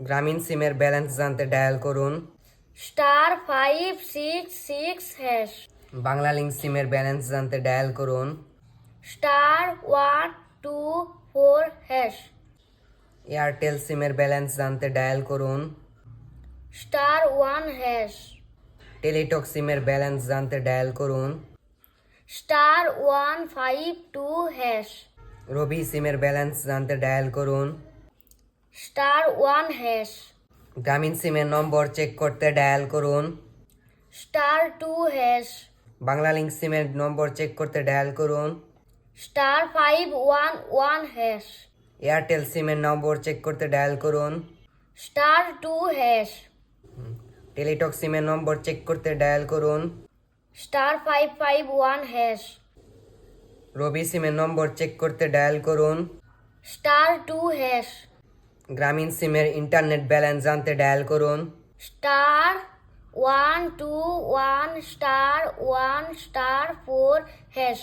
গ্রামীণ সিমের ব্যালেন্স জানতে ডায়াল করুন *566#, বাংলালিংক সিমের ব্যালেন্স জানতে ডায়াল করুন *124#, এয়ারটেল সিমের ব্যালেন্স জানতে ডায়াল করুন *1#, টেলিটক সিমের ব্যালেন্স জানতে ডায়াল করুন *152#, রবি সিমের ব্যালেন্স জানতে ডায়াল করুন *1#, গ্রামীণ সিমের নম্বর চেক করতে ডায়াল করুন *2#, বাংলালিংক সিমের নম্বর চেক করতে ডায়াল করুন *511#, এয়ারটেল সিমের নম্বর চেক করতে ডায়াল করুন *2#, টেলিটক সিমের নম্বর চেক করতে ডায়াল করুন *551#, রবি সিমের নম্বর চেক করতে ডায়াল করুন *2#, গ্রামীণ সিমের ইন্টারনেট ব্যালেন্স জানতে ডায়াল করুন *121*1*4#,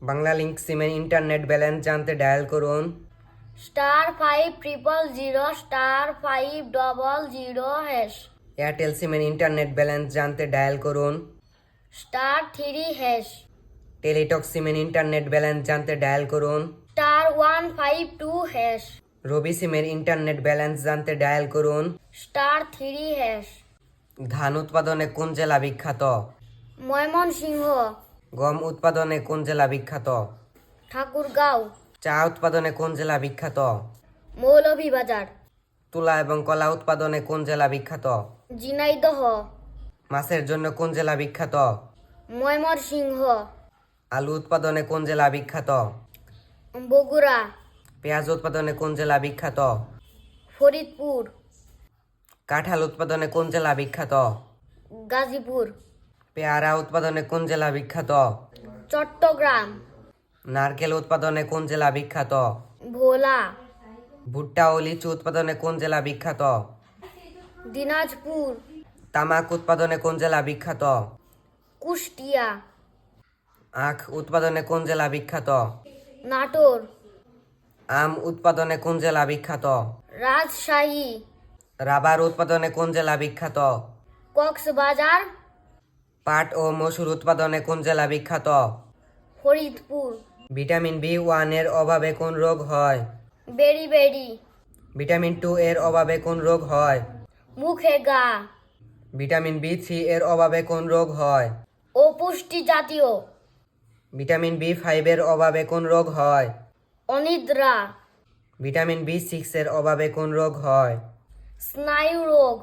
বাংলালিংক সিমের ইন্টারনেট ব্যালেন্স জানতে ডায়াল করুন *500*500#, এয়ারটেল সিমের ইন্টারনেট ব্যালেন্স জানতে ডায়াল করুন *3#, টেলিটক সিমের ইন্টারনেট ব্যালেন্স জানতে ডায়াল করুন *152#, রবি সিমের ইন্টারনেট ব্যালেন্স জানতে ডায়াল করুন *3#, ধান উৎপাদনে কোন জেলা বিখ্যাত ময়মনসিংহ, গম উৎপাদনে কোন জেলা বিখ্যাত ঠাকুরগাঁও, চা উৎপাদনে কোন জেলা বিখ্যাত মৌলভীবাজার, তুলা এবং কলা উৎপাদনে কোন জেলা বিখ্যাত ঝিনাইদহ, মাছের জন্য কোন জেলা বিখ্যাত ময়মনসিংহ, আলু উৎপাদনে কোন জেলা বিখ্যাত বগুড়া, পেঁয়াজ উৎপাদনে কোন জেলা বিখ্যাত ফরিদপুর, কাঁঠাল উৎপাদনে কোন জেলা বিখ্যাত গাজীপুর, পেয়ারা উৎপাদনে কোন জেলা বিখ্যাত চট্টগ্রাম, নারকেল উৎপাদনে কোন জেলা বিখ্যাত ভোলা, ভুট্টা ও লিচু উৎপাদনে কোন জেলা বিখ্যাত দিনাজপুর, তামাক উৎপাদনে কোন জেলা বিখ্যাত কুষ্টিয়া, আখ উৎপাদনে কোন জেলা বিখ্যাত নাটোর, আম উৎপাদনে কোন জেলা বিখ্যাত রাজশাহী, রাবার উৎপাদনে কোন জেলা বিখ্যাত কক্সবাজার, পাট ও মসুর উৎপাদনে কোন জেলা বিখ্যাত ফরিদপুর, ভিটামিন বি1 এর অভাবে কোন রোগ হয় বেরি, ভিটামিন 2 এর অভাবে কোন রোগ হয় মুখে গা, ভিটামিন বি3 এর অভাবে কোন রোগ হয় অপুষ্টি জাতীয়, ভিটামিন বি5 এর অভাবে কোন রোগ হয় অনিদ্রা, ভিটামিন বি6 এর অভাবে কোন রোগ হয় স্নায়ু রোগ,